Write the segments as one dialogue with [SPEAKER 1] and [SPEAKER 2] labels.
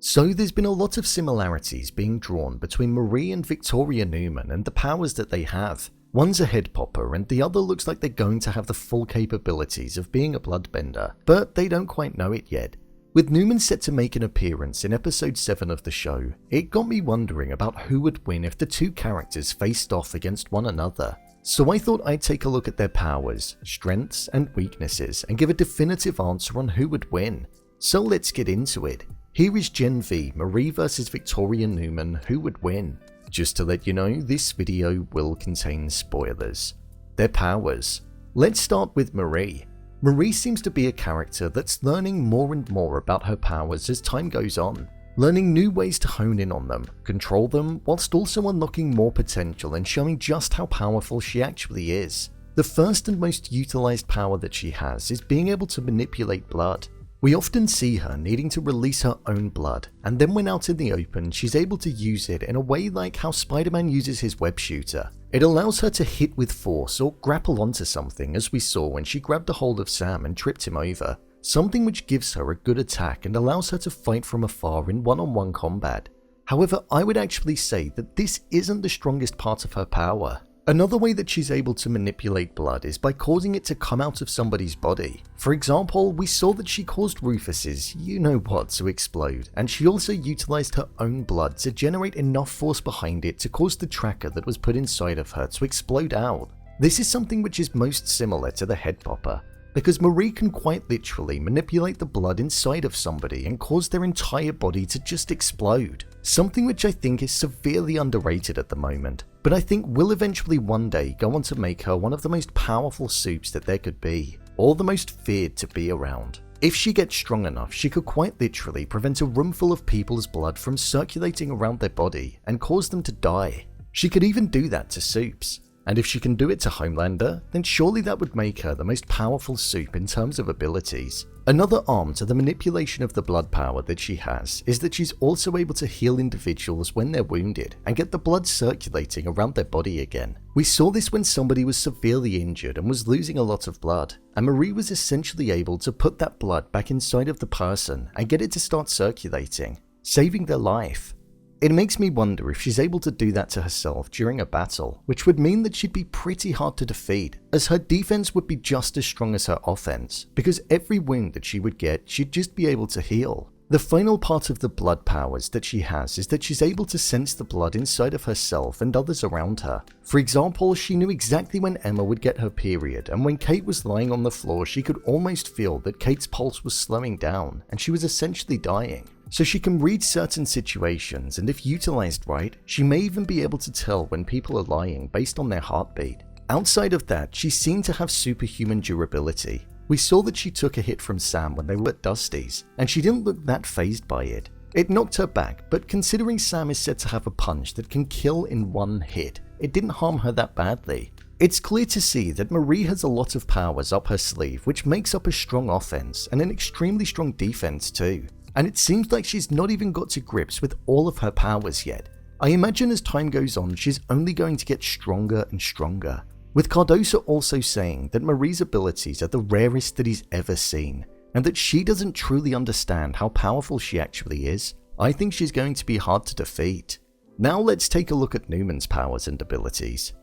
[SPEAKER 1] So there's been a lot of similarities being drawn between Marie and Victoria Neuman and the powers that they have. One's a head popper and the other looks like they're going to have the full capabilities of being a bloodbender, but they don't quite know it yet. With Neuman set to make an appearance in episode 7 of the show, it got me wondering about who would win if the two characters faced off against one another. So I thought I'd take a look at their powers, strengths and weaknesses and give a definitive answer on who would win. So let's get into it. Here is Gen V, Marie vs Victoria Neuman, who would win. Just to let you know, this video will contain spoilers. Their powers. Let's start with Marie. Marie seems to be a character that's learning more and more about her powers as time goes on, learning new ways to hone in on them, control them, whilst also unlocking more potential and showing just how powerful she actually is. The first and most utilized power that she has is being able to manipulate blood. We often see her needing to release her own blood, and then when out in the open, she's able to use it in a way like how Spider-Man uses his web shooter. It allows her to hit with force or grapple onto something, as we saw when she grabbed a hold of Sam and tripped him over, something which gives her a good attack and allows her to fight from afar in one-on-one combat. However, I would actually say that this isn't the strongest part of her power. Another way that she's able to manipulate blood is by causing it to come out of somebody's body. For example, we saw that she caused Rufus's you-know-what to explode, and she also utilized her own blood to generate enough force behind it to cause the tracker that was put inside of her to explode out. This is something which is most similar to the head popper, because Marie can quite literally manipulate the blood inside of somebody and cause their entire body to just explode. Something which I think is severely underrated at the moment, but I think will eventually one day go on to make her one of the most powerful supes that there could be, or the most feared to be around. If she gets strong enough, she could quite literally prevent a room full of people's blood from circulating around their body and cause them to die. She could even do that to supes. And if she can do it to Homelander, then surely that would make her the most powerful supe in terms of abilities. Another arm to the manipulation of the blood power that she has is that she's also able to heal individuals when they're wounded and get the blood circulating around their body again. We saw this when somebody was severely injured and was losing a lot of blood, and Marie was essentially able to put that blood back inside of the person and get it to start circulating, saving their life. It makes me wonder if she's able to do that to herself during a battle, which would mean that she'd be pretty hard to defeat, as her defense would be just as strong as her offense, because every wound that she would get, she'd just be able to heal. The final part of the blood powers that she has is that she's able to sense the blood inside of herself and others around her. For example, she knew exactly when Emma would get her period, and when Cate was lying on the floor, she could almost feel that Cate's pulse was slowing down and she was essentially dying. So she can read certain situations, and if utilized right, she may even be able to tell when people are lying based on their heartbeat. Outside of that, she seemed to have superhuman durability. We saw that she took a hit from Sam when they were at Dusty's, and she didn't look that fazed by it. It knocked her back, but considering Sam is said to have a punch that can kill in one hit, it didn't harm her that badly. It's clear to see that Marie has a lot of powers up her sleeve, which makes up a strong offense and an extremely strong defense too. And it seems like she's not even got to grips with all of her powers yet. I imagine as time goes on, she's only going to get stronger and stronger. With Cardoso also saying that Marie's abilities are the rarest that he's ever seen, and that she doesn't truly understand how powerful she actually is, I think she's going to be hard to defeat. Now let's take a look at Neuman's powers and abilities.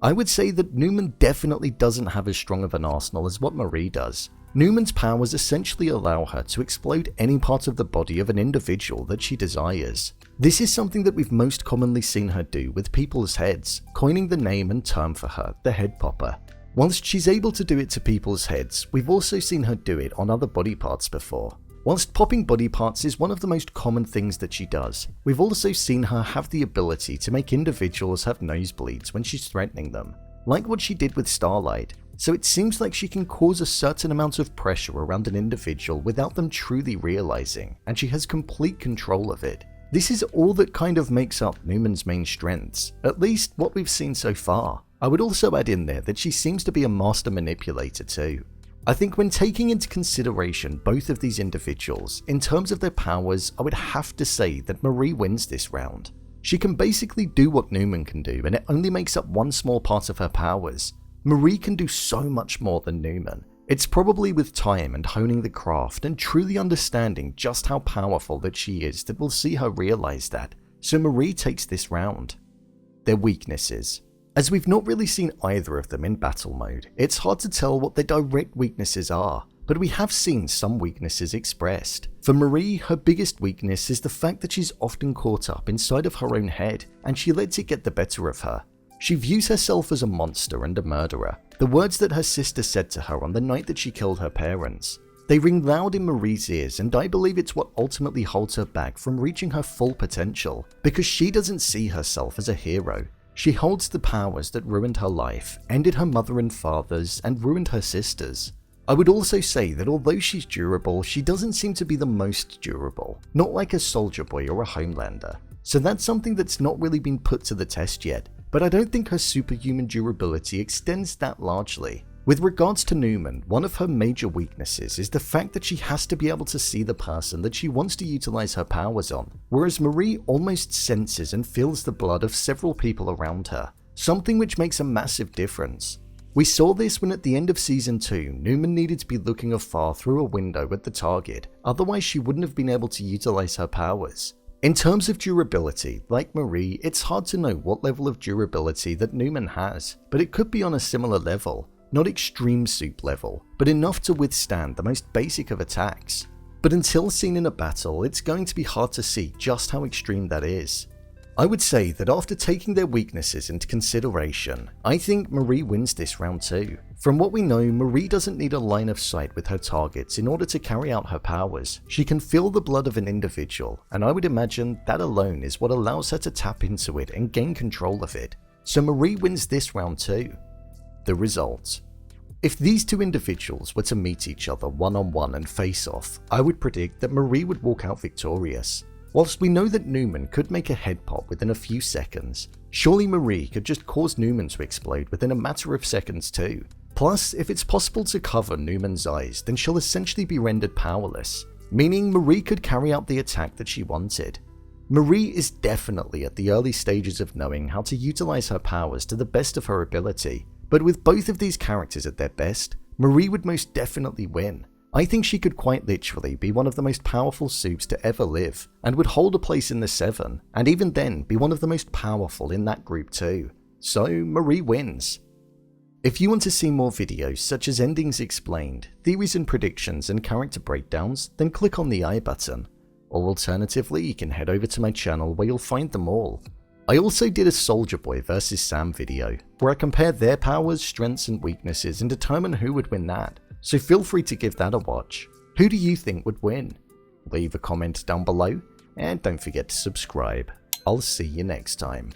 [SPEAKER 1] I would say that Neuman definitely doesn't have as strong of an arsenal as what Marie does. Neuman's powers essentially allow her to explode any part of the body of an individual that she desires. This is something that we've most commonly seen her do with people's heads, coining the name and term for her, the head popper. Whilst she's able to do it to people's heads, we've also seen her do it on other body parts before. Whilst popping body parts is one of the most common things that she does, we've also seen her have the ability to make individuals have nosebleeds when she's threatening them, like what she did with Starlight. So it seems like she can cause a certain amount of pressure around an individual without them truly realizing, and she has complete control of it. This is all that kind of makes up Neuman's main strengths, at least what we've seen so far. I would also add in there that she seems to be a master manipulator too. I think when taking into consideration both of these individuals, in terms of their powers, I would have to say that Marie wins this round. She can basically do what Neuman can do, and it only makes up one small part of her powers. Marie can do so much more than Neuman, It's probably with time and honing the craft and truly understanding just how powerful that she is that we'll see her realize that, so Marie takes this round. Their weaknesses. As we've not really seen either of them in battle mode, it's hard to tell what their direct weaknesses are, but we have seen some weaknesses expressed. For Marie, her biggest weakness is the fact that she's often caught up inside of her own head and she lets it get the better of her. She views herself as a monster and a murderer, the words that her sister said to her on the night that she killed her parents. They ring loud in Marie's ears, and I believe it's what ultimately holds her back from reaching her full potential, because she doesn't see herself as a hero. She holds the powers that ruined her life, ended her mother and father's, and ruined her sister's. I would also say that although she's durable, she doesn't seem to be the most durable, not like a Soldier Boy or a Homelander. So that's something that's not really been put to the test yet, but I don't think her superhuman durability extends that largely. With regards to Neuman, one of her major weaknesses is the fact that she has to be able to see the person that she wants to utilize her powers on, whereas Marie almost senses and feels the blood of several people around her, something which makes a massive difference. We saw this when at the end of Season 2, Neuman needed to be looking afar through a window at the target, otherwise she wouldn't have been able to utilize her powers. In terms of durability, like Marie, it's hard to know what level of durability that Neuman has, but it could be on a similar level. Not extreme soup level, but enough to withstand the most basic of attacks. But until seen in a battle, it's going to be hard to see just how extreme that is. I would say that after taking their weaknesses into consideration, I think Marie wins this round too. From what we know, Marie doesn't need a line of sight with her targets in order to carry out her powers. She can feel the blood of an individual, and I would imagine that alone is what allows her to tap into it and gain control of it. So Marie wins this round too. The result. If these two individuals were to meet each other one-on-one and face off, I would predict that Marie would walk out victorious. Whilst we know that Neuman could make a head pop within a few seconds, surely Marie could just cause Neuman to explode within a matter of seconds too. Plus, if it's possible to cover Neuman's eyes, then she'll essentially be rendered powerless, meaning Marie could carry out the attack that she wanted. Marie is definitely at the early stages of knowing how to utilize her powers to the best of her ability, but with both of these characters at their best, Marie would most definitely win. I think she could quite literally be one of the most powerful soups to ever live, and would hold a place in the 7, and even then be one of the most powerful in that group too. So Marie wins. If you want to see more videos such as endings explained, theories and predictions and character breakdowns, then click on the I button. Or alternatively, you can head over to my channel where you'll find them all. I also did a Soldier Boy vs Sam video, where I compare their powers, strengths and weaknesses and determine who would win that, so feel free to give that a watch. Who do you think would win? Leave a comment down below, and don't forget to subscribe. I'll see you next time.